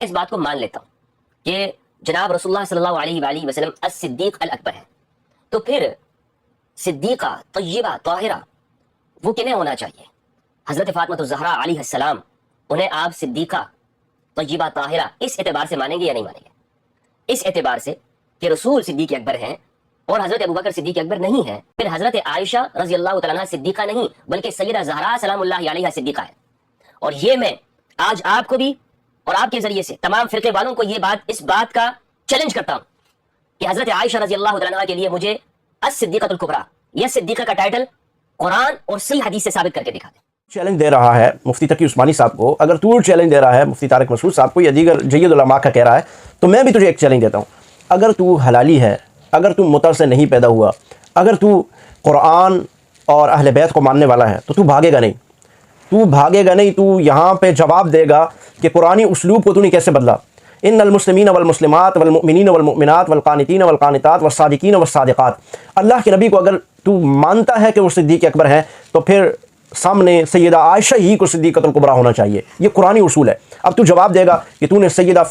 اس بات کو مان لیتا ہوں کہ جناب رسول اللہ صلی اللہ علیہ وآلہ وسلم الصدیق الاکبر ہے، تو پھر صدیقہ طیبہ طاہرہ وہ کنہیں ہونا چاہیے؟ حضرت فاطمہ الزہرا علیہ السلام، انہیں آپ صدیقہ طیبہ طاہرہ اس اعتبار سے مانیں گے یا نہیں مانیں گے؟ اس اعتبار سے کہ رسول صدیق اکبر ہیں اور حضرت ابوبکر صدیق اکبر نہیں ہے، پھر حضرت عائشہ رضی اللہ تعالیٰ عنہ صدیقہ نہیں بلکہ سیدہ زہرا سلام اللہ علیہا صدیقہ ہے۔ اور یہ میں آج آپ کو بھی اور آپ کے ذریعے سے تمام فرقے والوں کو اس بات کا چیلنج کرتا ہوں کہ حضرت عائشہ رضی اللہ تعالیٰ عنہ کے لیے مجھے الصدیقۃ الکبریٰ یا صدیقہ کا ٹائٹل قرآن اور صحیح حدیث سے ثابت کر کے دکھا دیں۔ چیلنج دے رہا ہے مفتی تقی عثمانی صاحب کو، اگر تو چیلنج دے رہا ہے مفتی طارق مسعود صاحب کو یا دیگر جید علماء کا کہہ رہا ہے، تو میں بھی تجھے ایک چیلنج دیتا ہوں۔ اگر تو حلالی ہے، اگر تو مطر سے نہیں پیدا ہوا، اگر تو قرآن اور اہل بیت کو ماننے والا ہے تو تو بھاگے گا نہیں، تو یہاں پہ جواب دے گا کہ قرآنی اسلوب کو تو نے کیسے بدلا۔ ان المسلمین والمسلمات والمؤمنین والمؤمنات والقانتین والقانتات والصادقین والصادقات، اللہ کے نبی کو اگر تو مانتا ہے کہ وہ صدیق اکبر ہیں تو پھر سامنے سیدہ عائشہ ہی کو صدیقۃ الکبریٰ ہونا چاہیے، یہ قرآنی اصول ہے۔ اب تو جواب دے گا کہ تو نے سیدہ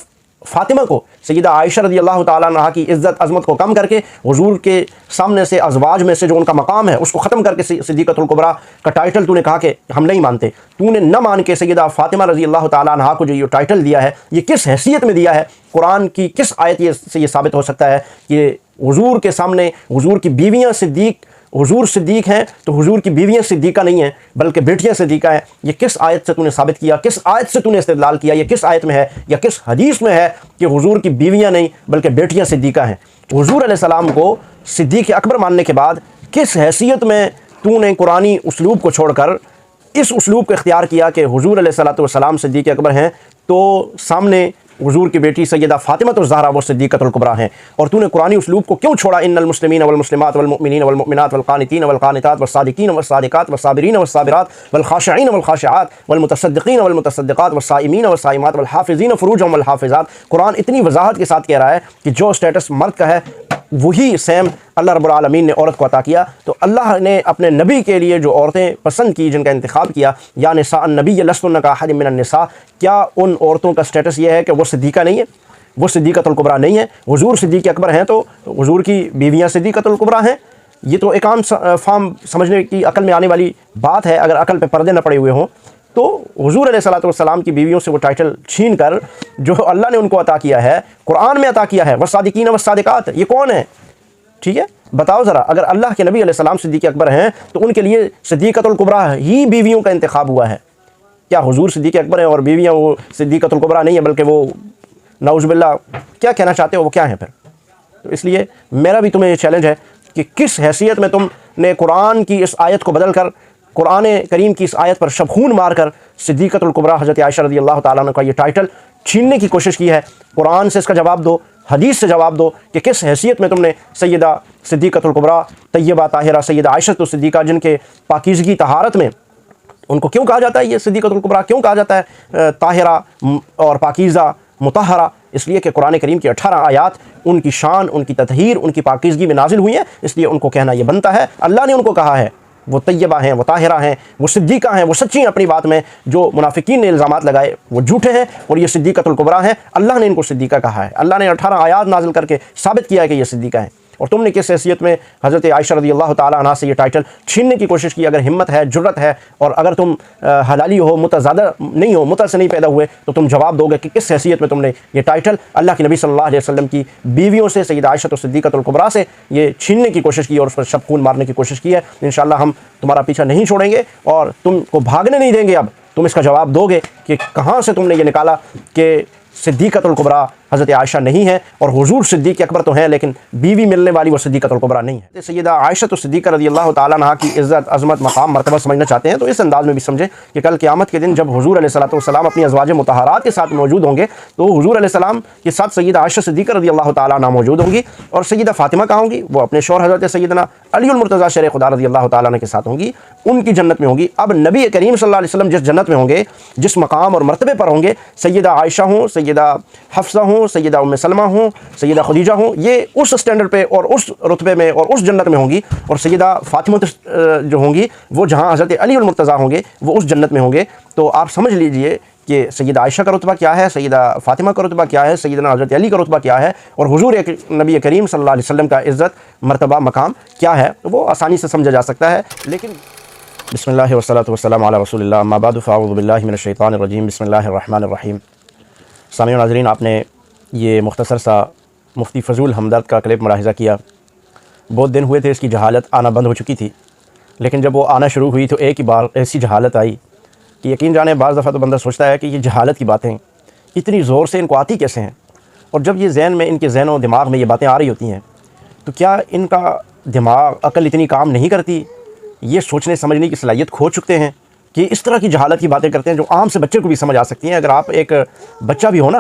فاطمہ کو، سیدہ عائشہ رضی اللہ تعالیٰ عنہ کی عزت عظمت کو کم کر کے حضور کے سامنے سے ازواج میں سے جو ان کا مقام ہے اس کو ختم کر کے صدیقۃ الکبریٰ کا ٹائٹل تو نے کہا کہ ہم نہیں مانتے۔ تو نے نہ مان کے سیدہ فاطمہ رضی اللہ تعالیٰ عنہ کو جو یہ ٹائٹل دیا ہے، یہ کس حیثیت میں دیا ہے؟ قرآن کی کس آیت سے یہ ثابت ہو سکتا ہے کہ حضور کے سامنے حضور کی بیویاں حضور صدیق ہیں تو حضور کی بیویاں صدیقہ نہیں ہیں بلکہ بیٹیاں صدیقہ ہیں؟ یہ کس آیت سے تو نے ثابت کیا؟ کس آیت سے تو نے استدلال کیا؟ یہ کس آیت میں ہے یا کس حدیث میں ہے کہ حضور کی بیویاں نہیں بلکہ بیٹیاں صدیقہ ہیں؟ حضور علیہ السلام کو صدیق اکبر ماننے کے بعد کس حیثیت میں تو نے قرآنی اسلوب کو چھوڑ کر اس اسلوب کو اختیار کیا کہ حضور علیہ السلام صدیق اکبر ہیں تو سامنے حضور کی بیٹی سیدہ فاطمہ الزہرا وہ صدیقۃ الکبریٰ ہیں؟ اور تو نے قرآنی اسلوب کو کیوں چھوڑا؟ ان المسلمین والمسلمات والمؤمنین والمؤمنات والقانتین والقانتات والصادقین والصادقات والصابرین والصابرات والخاشعین والخاشعات والمتصدقین والمتصدقات والصائمین والصائمات والحافظین فروجهم والحافظات۔ قرآن اتنی وضاحت کے ساتھ کہہ رہا ہے کہ جو اسٹیٹس مرد کا ہے وہی سیم اللہ رب العالمین نے عورت کو عطا کیا۔ تو اللہ نے اپنے نبی کے لیے جو عورتیں پسند کی، جن کا انتخاب کیا، یا نساء النبی لستن کاحد من النساء، کیا ان عورتوں کا سٹیٹس یہ ہے کہ وہ صدیقہ نہیں ہے، وہ صدیقۃ الکبریٰ نہیں ہے؟ حضور صدیق اکبر ہیں تو حضور کی بیویاں صدیقۃ الکبریٰ ہیں؟ یہ تو ایک عام فام سمجھنے کی عقل میں آنے والی بات ہے، اگر عقل پہ پردے نہ پڑے ہوئے ہوں۔ تو حضور علیہ السلام کی بیویوں سے وہ ٹائٹل چھین کر جو اللہ نے ان کو عطا کیا ہے، قرآن میں عطا کیا ہے، والصادقین والصادقات، یہ کون ہے؟ ٹھیک ہے، بتاؤ ذرا، اگر اللہ کے نبی علیہ السلام صدیق اکبر ہیں تو ان کے لیے صدیقۃ الکبریٰ ہی بیویوں کا انتخاب ہوا ہے۔ کیا حضور صدیق اکبر ہیں اور بیویاں وہ صدیقۃ الکبریٰ نہیں ہیں بلکہ وہ نعوذ باللہ کیا کہنا چاہتے ہو وہ کیا ہیں پھر؟ تو اس لیے میرا بھی تمہیں یہ چیلنج ہے کہ کس حیثیت میں تم نے قرآن کی اس آیت کو بدل کر، قرآن کریم کی اس آیت پر شبخون مار کر صدیقۃ الکبریٰ حضرت عائشہ رضی اللہ تعالیٰ عنہ کا یہ ٹائٹل چھیننے کی کوشش کی ہے؟ قرآن سے اس کا جواب دو، حدیث سے جواب دو کہ کس حیثیت میں تم نے سیدہ صدیقۃ الکبریٰ طیبہ طاہرہ سیدہ عائشہ الصدیقہ، جن کے پاکیزگی طہارت میں ان کو کیوں کہا جاتا ہے یہ صدیقۃ الکبریٰ، کیوں کہا جاتا ہے طاہرہ اور پاکیزہ مطہرہ؟ اس لیے کہ قرآن کریم کی 18 آیات ان کی شان، ان کی تطہیر، ان کی پاکیزگی میں نازل ہوئی ہیں، اس لیے ان کو کہنا یہ بنتا ہے۔ اللہ نے ان کو کہا ہے وہ طیبہ ہیں، وہ طاہرہ ہیں، وہ صدیقہ ہیں، وہ سچی ہیں اپنی بات میں۔ جو منافقین نے الزامات لگائے وہ جھوٹے ہیں اور یہ صدیقۃ الکبریٰ ہیں، اللہ نے ان کو صدیقہ کہا ہے، اللہ نے 18 آیات نازل کر کے ثابت کیا ہے کہ یہ صدیقہ ہیں۔ اور تم نے کس حیثیت میں حضرت عائشہ رضی اللہ تعالیٰ عنہ سے یہ ٹائٹل چھیننے کی کوشش کی؟ اگر ہمت ہے، جرت ہے، اور اگر تم حلالی ہو، متزادہ نہیں ہو، متر سے نہیں پیدا ہوئے، تو تم جواب دو گے کہ کس حیثیت میں تم نے یہ ٹائٹل اللہ کے نبی صلی اللہ علیہ وسلم کی بیویوں سے، سیدہ عائشہ صدیقۃ الکبریٰ سے یہ چھیننے کی کوشش کی اور اس پر شبخون مارنے کی کوشش کی ہے۔ انشاءاللہ ہم تمہارا پیچھا نہیں چھوڑیں گے اور تم کو بھاگنے نہیں دیں گے۔ اب تم اس کا جواب دو گے کہ کہاں سے تم نے یہ نکالا کہ صدیقۃ الکبریٰ حضرت عائشہ نہیں ہے اور حضور صدیق اکبر تو ہیں لیکن بیوی ملنے والی وہ صدیقۃ الکبریٰ نہیں ہے۔ سیدہ عائشہ صدیقہ رضی اللہ تعالیٰ عنہ کی عزت، عظمت، مقام، مرتبہ سمجھنا چاہتے ہیں تو اس انداز میں بھی سمجھیں کہ کل قیامت کے دن جب حضور علیہ السلام اپنی ازواج مطہرات کے ساتھ موجود ہوں گے تو حضور علیہ السلام کے ساتھ سیدہ عائشہ صدیقہ رضی اللہ تعالیٰ عنہ موجود ہوں گی، اور سیدہ فاطمہ کہاں ہوں گی؟ وہ اپنے شوہر حضرت سیدنا علی المرتضیٰ شیر خدا رضی اللہ تعالیٰ عنہ کے ساتھ ہوں گی، ان کی جنت میں ہوں گی۔ اب نبی کریم صلی اللہ علیہ وسلم جس جنت میں ہوں گے، جس مقام اور مرتبے پر ہوں گے، سیدہ عائشہ ہوں، سیدہ حفصہ ہوں، سیدہ ام سلمہ ہوں، سیدہ خدیجہ ہوں، یہ اس سٹینڈرڈ پہ اور اس رتبے میں اور اس جنت میں ہوں گی، اور سیدہ فاطمہ جو ہوں گی وہ جہاں حضرت علی المرتضیٰ ہوں گے وہ اس جنت میں ہوں گے۔ تو آپ سمجھ لیجئے کہ سیدہ عائشہ کا رتبہ کیا ہے، سیدہ فاطمہ کا رتبہ کیا ہے، سیدنا حضرت علی کا رتبہ کیا ہے، اور حضور نبی کریم صلی اللہ علیہ وسلم کا عزت مرتبہ مقام کیا ہے، وہ آسانی سے سمجھا جا سکتا ہے۔ لیکن بسم اللہ والصلاۃ والسلام علی رسول اللہ، اما بعد فاعوذ باللہ من الشیطان الرجیم، بسم اللہ الرحمن الرحیم۔ سامعین ناظرین، آپ نے یہ مختصر سا مفتی فضول ہمدرد کا کلپ ملاحظہ کیا۔ بہت دن ہوئے تھے اس کی جہالت آنا بند ہو چکی تھی، لیکن جب وہ آنا شروع ہوئی تو ایک ہی بار ایسی جہالت آئی کہ یقین جانے بعض دفعہ تو بندہ سوچتا ہے کہ یہ جہالت کی باتیں اتنی زور سے ان کو آتی کیسے ہیں، اور جب یہ ذہن میں ان کے ذہن و دماغ میں یہ باتیں آ رہی ہوتی ہیں تو کیا ان کا دماغ عقل اتنی کام نہیں کرتی، یہ سوچنے سمجھنے کی صلاحیت کھو چکتے ہیں کہ اس طرح کی جہالت کی باتیں کرتے ہیں جو عام سے بچے کو بھی سمجھ آ سکتی ہیں۔ اگر آپ ایک بچہ بھی ہو نا،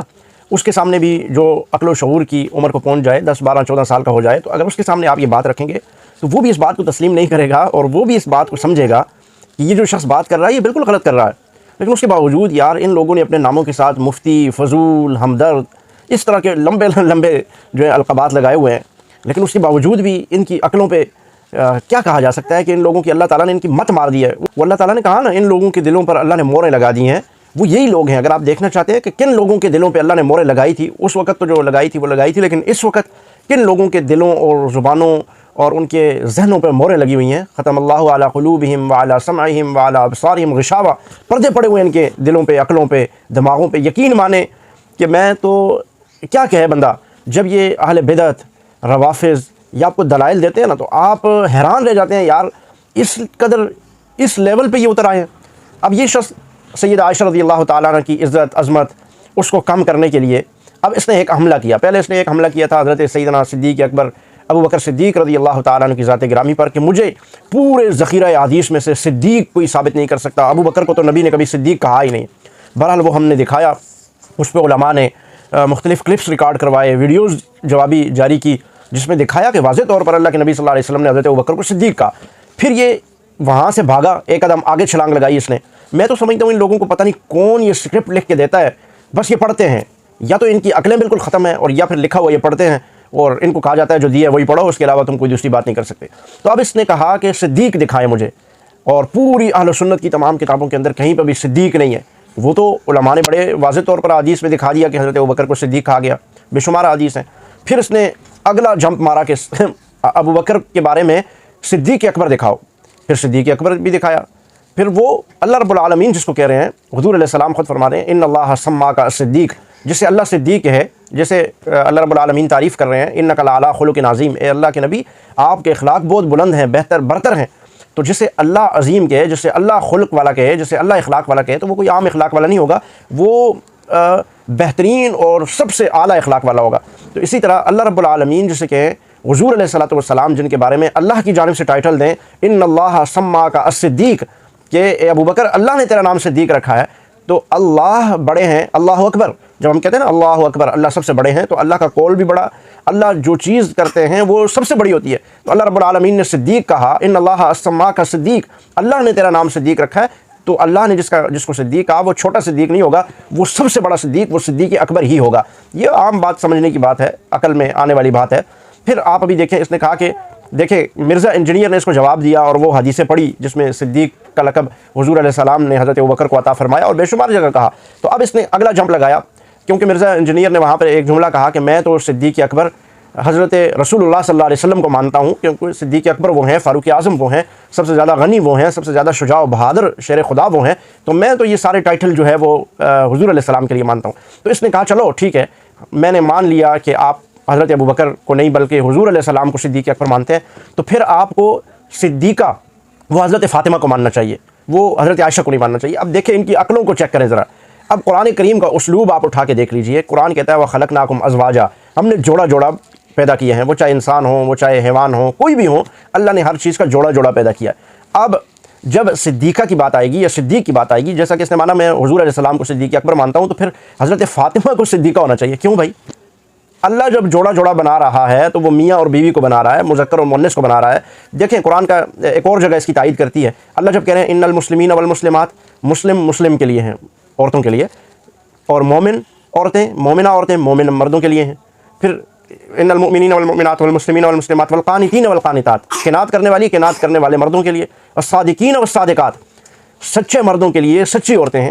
اس کے سامنے بھی جو عقل و شعور کی عمر کو پہنچ جائے، 10 12 14 سال کا ہو جائے، تو اگر اس کے سامنے آپ یہ بات رکھیں گے تو وہ بھی اس بات کو تسلیم نہیں کرے گا، اور وہ بھی اس بات کو سمجھے گا کہ یہ جو شخص بات کر رہا ہے یہ بالکل غلط کر رہا ہے۔ لیکن اس کے باوجود یار ان لوگوں نے اپنے ناموں کے ساتھ مفتی، فضول، ہمدرد، اس طرح کے لمبے لمبے جو ہے القابات لگائے ہوئے ہیں، لیکن اس کے باوجود بھی ان کی عقلوں پہ کیا کہا جا سکتا ہے کہ ان لوگوں کی اللہ تعالیٰ نے ان کی مت مار دی ہے۔ وہ اللہ تعالیٰ نے کہا نا، ان لوگوں کے دلوں پر اللہ نے موریں لگا دی ہیں، وہ یہی لوگ ہیں۔ اگر آپ دیکھنا چاہتے ہیں کہ کن لوگوں کے دلوں پہ اللہ نے موریں لگائی تھی، اس وقت تو جو لگائی تھی وہ لگائی تھی، لیکن اس وقت کن لوگوں کے دلوں اور زبانوں اور ان کے ذہنوں پہ موریں لگی ہوئی ہیں۔ ختم اللہ علی قلوبہم وعلی سمعہم وعلی ابصارہم غشاوہ، پردے پڑے ہوئے ان کے دلوں پہ، عقلوں پہ، دماغوں پہ۔ یقین مانے کہ میں تو کیا کہے بندہ، جب یہ اہل بدعت، روافض یا آپ کو دلائل دیتے ہیں نا تو آپ حیران رہ جاتے ہیں، یار اس قدر اس لیول پہ یہ اتر آئے ہیں۔ اب یہ شخص سیدہ عائشہ رضی اللہ تعالیٰ عنہ کی عزت، عظمت، اس کو کم کرنے کے لیے اب اس نے ایک حملہ کیا۔ پہلے اس نے ایک حملہ کیا تھا حضرت سیدنا صدیق اکبر ابو بکر صدیق رضی اللہ تعالیٰ عنہ کی ذات گرامی پر کہ مجھے پورے ذخیرہ حدیث میں سے صدیق کوئی ثابت نہیں کر سکتا، ابو بکر کو تو نبی نے کبھی صدیق کہا ہی نہیں۔ بہرحال وہ ہم نے دکھایا، اس پہ علماء نے مختلف کلپس ریکارڈ کروائے، ویڈیوز جوابی جاری کی، جس میں دکھایا کہ واضح طور پر اللہ کے نبی صلی اللہ علیہ وسلم نے حضرت ابوبکر کو صدیق کہا۔ پھر یہ وہاں سے بھاگا، ایک قدم آگے چھلانگ لگائی اس نے۔ میں تو سمجھتا ہوں ان لوگوں کو پتہ نہیں کون یہ اسکرپٹ لکھ کے دیتا ہے، بس یہ پڑھتے ہیں، یا تو ان کی عقلیں بالکل ختم ہیں، اور یا پھر لکھا ہوا یہ پڑھتے ہیں، اور ان کو کہا جاتا ہے جو دیا ہے وہی پڑھو، اس کے علاوہ تم کوئی دوسری بات نہیں کر سکتے۔ تو اب اس نے کہا کہ صدیق دکھائیں مجھے، اور پوری اہل سنت کی تمام کتابوں کے اندر کہیں پہ بھی صدیق نہیں ہے۔ وہ تو علماء نے بڑے واضح طور پر حدیث میں دکھا دیا کہ حضرت ابوبکر کو صدیق کہا گیا، بے شمار حدیث ہیں۔ پھر اس نے اگلا جمپ مارا کہ ابوبکر کے بارے میں صدیق اکبر دکھاؤ، پھر صدیق اکبر بھی دکھایا۔ پھر وہ اللہ رب العالمین جس کو کہہ رہے ہیں، حضور علیہ السلام خود فرما رہے ہیں ان اللہ سماک صدیق، جسے اللہ صدیق ہے، جسے اللہ رب العالمین تعریف کر رہے ہیں انک لعلی خلق عظیم، اے اللہ کے نبی آپ کے اخلاق بہت بلند ہیں، بہتر برتر ہیں۔ تو جسے اللہ عظیم کہے، جسے اللہ خلق والا کہے، جسے اللہ اخلاق والا کہے، تو وہ کوئی عام اخلاق والا نہیں ہوگا، وہ بہترین اور سب سے اعلیٰ اخلاق والا ہوگا۔ تو اسی طرح اللہ رب العالمین جسے کہیں، حضور علیہ الصلوۃ والسلام جن کے بارے میں اللہ کی جانب سے ٹائٹل دیں ان اللہ سماک الصدیق، کہ اے ابوبکر اللہ نے تیرا نام صدیق رکھا ہے، تو اللہ بڑے ہیں، اللہ اکبر، جب ہم کہتے ہیں نا اللہ اکبر، اللہ سب سے بڑے ہیں، تو اللہ کا قول بھی بڑا، اللہ جو چیز کرتے ہیں وہ سب سے بڑی ہوتی ہے۔ تو اللہ رب العالمین نے صدیق کہا ان اللہ سماک صدیق، اللہ نے تیرا نام صدیق رکھا ہے، تو اللہ نے جس کو صدیق کہا وہ چھوٹا صدیق نہیں ہوگا، وہ سب سے بڑا صدیق، وہ صدیق اکبر ہی ہوگا۔ یہ عام بات سمجھنے کی بات ہے، عقل میں آنے والی بات ہے۔ پھر آپ ابھی دیکھیں، اس نے کہا کہ دیکھیں مرزا انجینئر نے اس کو جواب دیا، اور وہ حدیثیں پڑھی جس میں صدیق کا لقب حضور علیہ السلام نے حضرت ابوبکر کو عطا فرمایا، اور بے شمار جگہ کہا۔ تو اب اس نے اگلا جمپ لگایا، کیونکہ مرزا انجینئر نے وہاں پر ایک جملہ کہا کہ میں تو صدیق اکبر حضرت رسول اللہ صلی اللہ علیہ وسلم کو مانتا ہوں، کیونکہ صدیق اکبر وہ ہیں، فاروق اعظم وہ ہیں، سب سے زیادہ غنی وہ ہیں، سب سے زیادہ شجاع و بہادر شیر خدا وہ ہیں، تو میں تو یہ سارے ٹائٹل جو ہے وہ حضور علیہ السلام کے لیے مانتا ہوں۔ تو اس نے کہا چلو ٹھیک ہے، میں نے مان لیا کہ آپ حضرت ابوبکر کو نہیں بلکہ حضور علیہ السلام کو صدیق اکبر مانتے ہیں، تو پھر آپ کو صدیقہ وہ حضرت فاطمہ کو ماننا چاہیے، وہ حضرت عائشہ کو نہیں ماننا چاہیے۔ اب دیکھیں ان کی عقلوں کو چیک کریں ذرا۔ اب قرآن کریم کا اسلوب آپ اٹھا کے دیکھ لیجئے، قرآن کہتا ہے وَخَلَقْنَاكُمْ أَزْوَاجًا، ہم نے جوڑا جوڑا پیدا کیے ہیں، وہ چاہے انسان ہوں، وہ چاہے حیوان ہوں، کوئی بھی ہوں، اللہ نے ہر چیز کا جوڑا جوڑا پیدا کیا ہے۔ اب جب صدیقہ کی بات آئے گی یا صدیق کی بات آئے گی، جیسا کہ اس نے مانا میں حضور علیہ السلام کو صدیق اکبر مانتا ہوں، تو پھر حضرت فاطمہ کو صدیقہ ہونا چاہیے۔ کیوں بھائی؟ اللہ جب جوڑا جوڑا بنا رہا ہے تو وہ میاں اور بیوی کو بنا رہا ہے، مذکر اور مؤنث کو بنا رہا ہے۔ دیکھیں قرآن کا ایک اور جگہ اس کی تائید کرتی ہے، اللہ جب کہہ رہے ہیں ان المسلمین والمسلمات، مسلم کے لیے ہیں، عورتوں کے لیے، اور مومن عورتیں، مومنہ عورتیں مومن مردوں کے لیے ہیں۔ پھر ان المؤمنین والمؤمنات والمسلمین والمسلمات والقانتین والقانتات، قناعت کرنے والی، قناعت کرنے والے مردوں کے لیے، والصادقین والصادقات، سچے مردوں کے لیے سچی عورتیں ہیں،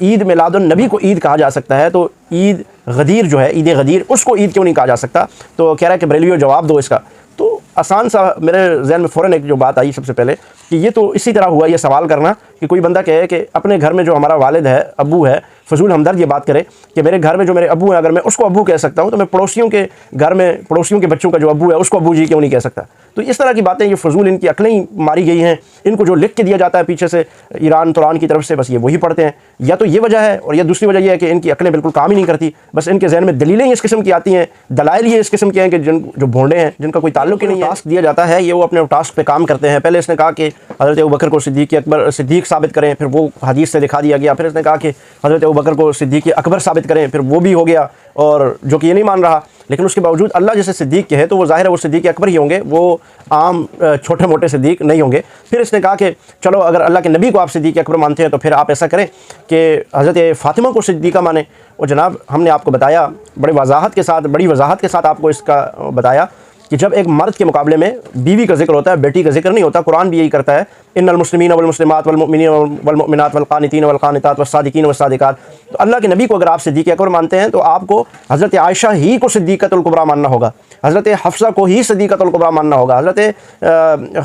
عید میلاد النبی کو عید کہا جا سکتا ہے تو عید غدیر جو ہے، عید غدیر، اس کو عید کیوں نہیں کہا جا سکتا؟ تو کہہ رہا ہے کہ بریلویوں جواب دو اس کا۔ تو آسان سا میرے ذہن میں فوراً ایک جو بات آئی سب سے پہلے کہ یہ تو اسی طرح ہوا یہ سوال کرنا کہ کوئی بندہ کہے کہ اپنے گھر میں جو ہمارا والد ہے، ابو ہے، فضول ہمدرد یہ بات کرے کہ میرے گھر میں جو میرے ابو ہیں اگر میں اس کو ابو کہہ سکتا ہوں تو میں پڑوسیوں کے گھر میں پڑوسیوں کے بچوں کا جو ابو ہے اس کو ابو جی کیوں نہیں کہہ سکتا؟ تو اس طرح کی باتیں یہ فضول ان کی عقلیں ہی ماری گئی ہیں۔ ان کو جو لکھ کے دیا جاتا ہے پیچھے سے ایران توران کی طرف سے، بس یہ وہی پڑھتے ہیں۔ یا تو یہ وجہ ہے، اور یا دوسری وجہ یہ ہے کہ ان کی عقلیں بالکل کام ہی نہیں کرتی، بس ان کے ذہن میں دلیلیں ہی اس قسم کی آتی ہیں، دلائل یہ اس قسم کے ہیں کہ جو بھونڈے ہیں، جن کا کوئی تعلق ہی نہیں ہے۔ ٹاسک دیا جاتا ہے یہ وہ اپنے ٹاسک پہ کام کرتے ہیں۔ پہلے اس نے کہا کہ حضرت ابوبکر کو صدیق اکبر صدیق ثابت کریں، پھر وہ حدیث سے دکھا دیا گیا۔ پھر اس نے کہا کہ حضرت ابوبکر کو صدیق اکبر ثابت کریں، پھر وہ بھی ہو گیا، اور جو کہ یہ نہیں مان رہا، لیکن اس کے باوجود اللہ جیسے صدیق کے ہے تو وہ ظاہر ہے وہ صدیق اکبر ہی ہوں گے، وہ عام چھوٹے موٹے صدیق نہیں ہوں گے۔ پھر اس نے کہا کہ چلو اگر اللہ کے نبی کو آپ صدیق اکبر مانتے ہیں تو پھر آپ ایسا کریں کہ حضرت فاطمہ کو صدیقہ مانیں۔ اور جناب ہم نے آپ کو بتایا بڑی وضاحت کے ساتھ آپ کو اس کا بتایا کہ جب ایک مرد کے مقابلے میں بیوی کا ذکر ہوتا ہے، بیٹی کا ذکر نہیں ہوتا۔ قرآن بھی یہی کرتا ہے، ان المسلمین والمسلمات والمؤمنین والمؤمنات والقانتین والقانتات والصادقین والصادقات۔ تو اللہ کے نبی کو اگر آپ صدیق اکبر مانتے ہیں تو آپ کو حضرت عائشہ ہی کو صدیقۃ الکبریٰ ماننا ہوگا، حضرت حفصہ کو ہی صدیقۃ الکبریٰ ماننا ہوگا، حضرت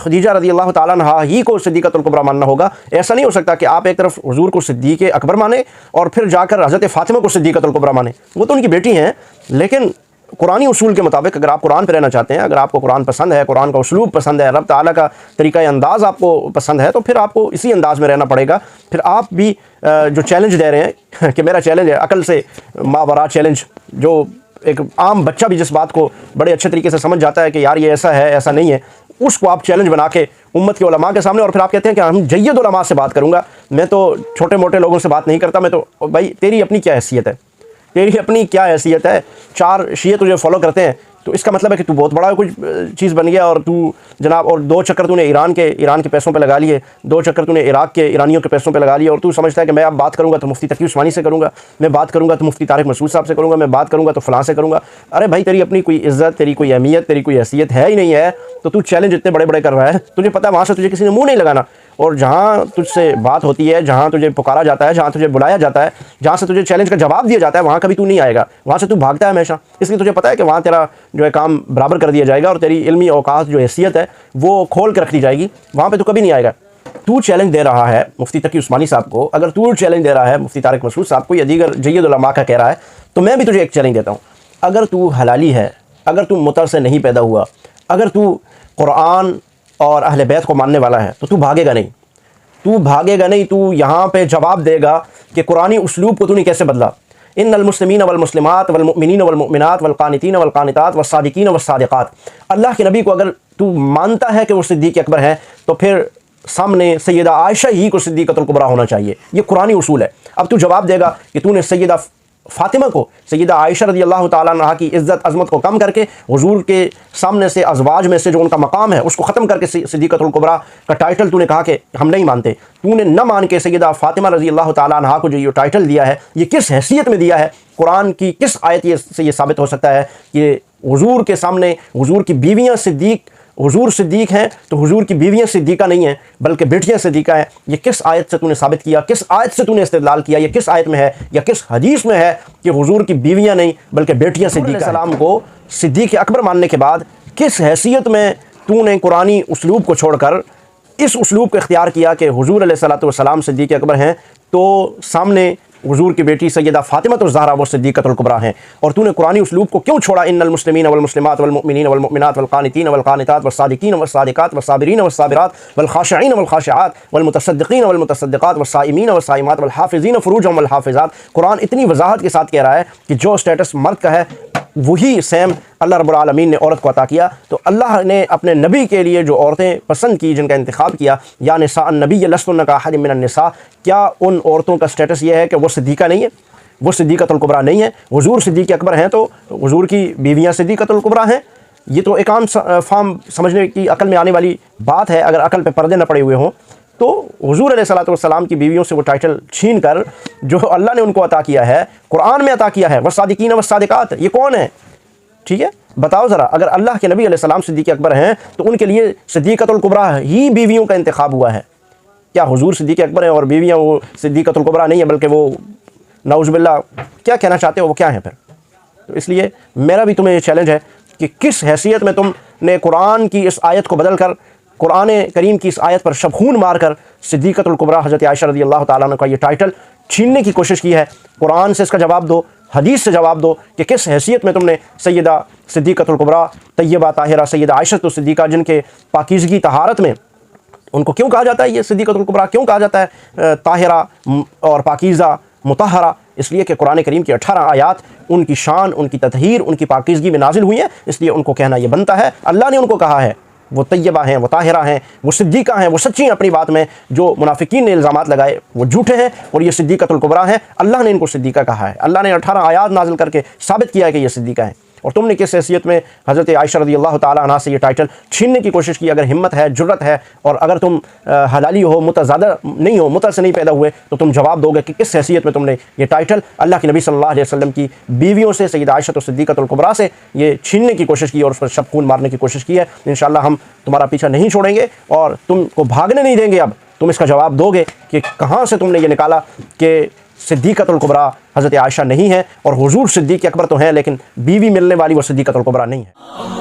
خدیجہ رضی اللہ تعالیٰ عنہا ہی کو صدیقۃ الکبریٰ ماننا ہوگا۔ ایسا نہیں ہو سکتا کہ آپ ایک طرف حضور کو صدیق اکبر مانیں اور پھر جا کر حضرت فاطمہ کو صدیقۃ الکبریٰ مانیں۔ وہ تو ان کی بیٹی ہیں، لیکن قرآنی اصول کے مطابق اگر آپ قرآن پہ رہنا چاہتے ہیں، اگر آپ کو قرآن پسند ہے، قرآن کا اسلوب پسند ہے، رب تعالیٰ کا طریقہ انداز آپ کو پسند ہے، تو پھر آپ کو اسی انداز میں رہنا پڑے گا۔ پھر آپ بھی جو چیلنج دے رہے ہیں کہ میرا چیلنج ہے عقل سے ماورا چیلنج، جو ایک عام بچہ بھی جس بات کو بڑے اچھے طریقے سے سمجھ جاتا ہے کہ یار یہ ایسا ہے ایسا نہیں ہے، اس کو آپ چیلنج بنا کے امت کے علماء کے سامنے، اور پھر آپ کہتے ہیں کہ ہم جید علماء سے بات کروں گا، میں تو چھوٹے موٹے لوگوں سے بات نہیں کرتا، میں تو بھائی تیری اپنی کیا حیثیت ہے؟ تیری اپنی کیا حیثیت ہے؟ 4 شیعہ تجھے فالو کرتے ہیں تو اس کا مطلب ہے کہ تو بہت بڑا کچھ چیز بن گیا، اور تو جناب اور 2 چکر تو نے ایران کے پیسوں پہ لگا لیے، 2 چکر تو نے عراق کے ایرانیوں کے پیسوں پہ لگا لیے، اور تو سمجھتا ہے کہ میں اب بات کروں گا تو مفتی تقی عثمانی سے کروں گا، میں بات کروں گا تو مفتی طارق مسعود صاحب سے کروں گا، میں بات کروں گا تو فلاں سے کروں گا۔ ارے بھائی تیری اپنی کوئی عزت، تیری کوئی اہمیت، تیری کوئی حیثیت ہے ہی نہیں ہے، تو چیلنج اتنے بڑے بڑے کر رہا ہے، تجھے پتہ ہے وہاں سے تجھے کسی نے منہ نہیں لگانا، اور جہاں تجھ سے بات ہوتی ہے، جہاں تجھے پکارا جاتا ہے، جہاں تجھے بلایا جاتا ہے، جہاں سے تجھے چیلنج کا جواب دیا جاتا ہے، وہاں کبھی تو نہیں آئے گا، وہاں سے تو بھاگتا ہے ہمیشہ، اس لیے تجھے پتہ ہے کہ وہاں تیرا جو ہے کام برابر کر دیا جائے گا، اور تیری علمی اوقات جو حیثیت ہے وہ کھول کے رکھ دی جائے گی، وہاں پہ تو کبھی نہیں آئے گا۔ تو چیلنج دے رہا ہے مفتی تقی عثمانی صاحب کو، اگر تو چیلنج دے رہا ہے مفتی طارق مسعود صاحب کو یا دیگر جید علماء کا کہہ رہا ہے، تو میں بھی تجھے ایک چیلنج دیتا ہوں، اگر تو حلالی ہے، اگر تو مطر سے نہیں پیدا ہوا، اگر تو قرآن اور اہل بیت کو ماننے والا ہے تو بھاگے گا نہیں، تو یہاں پہ جواب دے گا کہ قرآنی اسلوب کو تو نے کیسے بدلا۔ ان المسلمین والمسلمات والمؤمنین والمؤمنات والقانتین والقانتات والصادقین والصادقات، اللہ کے نبی کو اگر تو مانتا ہے کہ وہ صدیق اکبر ہیں تو پھر سامنے سیدہ عائشہ ہی کو صدیقۃ الکبریٰ ہونا چاہیے، یہ قرآنی اصول ہے۔ اب تو جواب دے گا کہ تو نے سیدہ فاطمہ کو، سیدہ عائشہ رضی اللہ تعالیٰ عنہا کی عزت عظمت کو کم کر کے حضور کے سامنے سے ازواج میں سے جو ان کا مقام ہے اس کو ختم کر کے صدیقۃ الکبریٰ کا ٹائٹل تو نے کہا کہ ہم نہیں مانتے، تو نے نہ مان کے سیدہ فاطمہ رضی اللہ تعالیٰ عنہا کو جو یہ ٹائٹل دیا ہے یہ کس حیثیت میں دیا ہے؟ قرآن کی کس آیت سے یہ ثابت ہو سکتا ہے کہ حضور کے سامنے حضور کی بیویاں حضور صدیق ہیں تو حضور کی بیویاں صدیقہ نہیں ہیں بلکہ بیٹیاں صدیقہ ہیں؟ یہ کس آیت سے تو نے ثابت کیا؟ کس آیت سے تو نے استدلال کیا؟ یہ کس آیت میں ہے یا کس حدیث میں ہے کہ حضور کی بیویاں نہیں بلکہ بیٹیاں صدیقہ ہیں؟ السلام کو صدیق اکبر ماننے کے بعد کس حیثیت میں تو نے قرآنی اسلوب کو چھوڑ کر اس اسلوب کو اختیار کیا کہ حضور علیہ الصلوۃ والسلام صدیق اکبر ہیں تو سامنے حضور کی بیٹی سیدہ فاطمہ الزہرا وہ صدیقۃ الکبریٰ ہیں، اور تو نے قرآنی اسلوب کو کیوں چھوڑا؟ ان المسلمین والمسلمات والمؤمنین والمؤمنات والقانتین والقانتات والصادقین والصادقات والصابرین والصابرات والخاشعین والخاشعات والمتصدقین والمتصدقات والصائمین والصائمات والحافظین فروجهم والحافظات۔ قرآن اتنی وضاحت کے ساتھ کہہ رہا ہے کہ جو اسٹیٹس مرد کا ہے وہی سیم اللہ رب العالمین نے عورت کو عطا کیا۔ تو اللہ نے اپنے نبی کے لیے جو عورتیں پسند کی، جن کا انتخاب کیا، یا نساء النبی لستن کاحد من النساء، کیا ان عورتوں کا سٹیٹس یہ ہے کہ وہ صدیقہ نہیں ہے، وہ صدیقۃ الکبریٰ نہیں ہے؟ حضور صدیق اکبر ہیں تو حضور کی بیویاں صدیقۃ الکبریٰ ہیں؟ یہ تو ایک عام فام سمجھنے کی عقل میں آنے والی بات ہے، اگر عقل پہ پردے نہ پڑے ہوئے ہوں تو حضور علیہ الصلوۃ والسلام کی بیویوں سے وہ ٹائٹل چھین کر جو اللہ نے ان کو عطا کیا ہے، قرآن میں عطا کیا ہے، والصادقین والصادقات، یہ کون ہے؟ ٹھیک ہے، بتاؤ ذرا، اگر اللہ کے نبی علیہ السلام صدیق اکبر ہیں تو ان کے لیے صدیقۃ الکبریٰ ہی بیویوں کا انتخاب ہوا ہے، کیا حضور صدیق اکبر ہیں اور بیویاں وہ صدیقۃ الکبریٰ نہیں ہیں بلکہ وہ نعوذ باللہ کیا کہنا چاہتے ہو وہ کیا ہیں پھر؟ تو اس لیے میرا بھی تمہیں یہ چیلنج ہے کہ کس حیثیت میں تم نے قرآن کی اس آیت کو بدل کر، قرآن کریم کی اس آیت پر شبخون مار کر صدیقۃ الکبریٰ حضرت عائشہ رضی اللہ تعالیٰ عنہ کا یہ ٹائٹل چھیننے کی کوشش کی ہے۔ قرآن سے اس کا جواب دو، حدیث سے جواب دو کہ کس حیثیت میں تم نے سیدہ صدیقۃ الکبریٰ طیبہ طاہرہ سیدہ عائشہ الصدیقہ، جن کے پاکیزگی طہارت میں ان کو کیوں کہا جاتا ہے یہ صدیقۃ الکبریٰ، کیوں کہا جاتا ہے طاہرہ اور پاکیزہ مطہرہ؟ اس لیے کہ قرآن کریم کی 18 آیات ان کی شان، ان کی تطہیر، ان کی پاکیزگی میں نازل ہوئی ہیں، اس لیے ان کو کہنا یہ بنتا ہے۔ اللہ نے ان کو کہا ہے وہ طیبہ ہیں، وہ طاہرہ ہیں، وہ صدیقہ ہیں، وہ سچی ہیں اپنی بات میں۔ جو منافقین نے الزامات لگائے وہ جھوٹے ہیں اور یہ صدیقۃ الکبریٰ ہیں، اللہ نے ان کو صدیقہ کہا ہے، اللہ نے 18 آیات نازل کر کے ثابت کیا ہے کہ یہ صدیقہ ہیں۔ اور تم نے کس حیثیت میں حضرت عائشہ رضی اللہ تعالیٰ عنہ سے یہ ٹائٹل چھیننے کی کوشش کی؟ اگر ہمت ہے، جرت ہے، اور اگر تم حلالی ہو، متزادہ نہیں ہو، متع سے نہیں پیدا ہوئے، تو تم جواب دو گے کہ کس حیثیت میں تم نے یہ ٹائٹل اللہ کے نبی صلی اللہ علیہ وسلم کی بیویوں سے، سیدہ عائشہ صدیقۃ الکبریٰ سے یہ چھیننے کی کوشش کی اور اس پر شبخون مارنے کی کوشش کی ہے۔ انشاءاللہ ہم تمہارا پیچھا نہیں چھوڑیں گے اور تم کو بھاگنے نہیں دیں گے۔ اب تم اس کا جواب دو گے کہ کہاں سے تم نے یہ نکالا کہ صدیقۃ الکبریٰ حضرت عائشہ نہیں ہے اور حضور صدیق اکبر تو ہیں، لیکن بیوی ملنے والی وہ صدیقۃ الکبریٰ نہیں ہے۔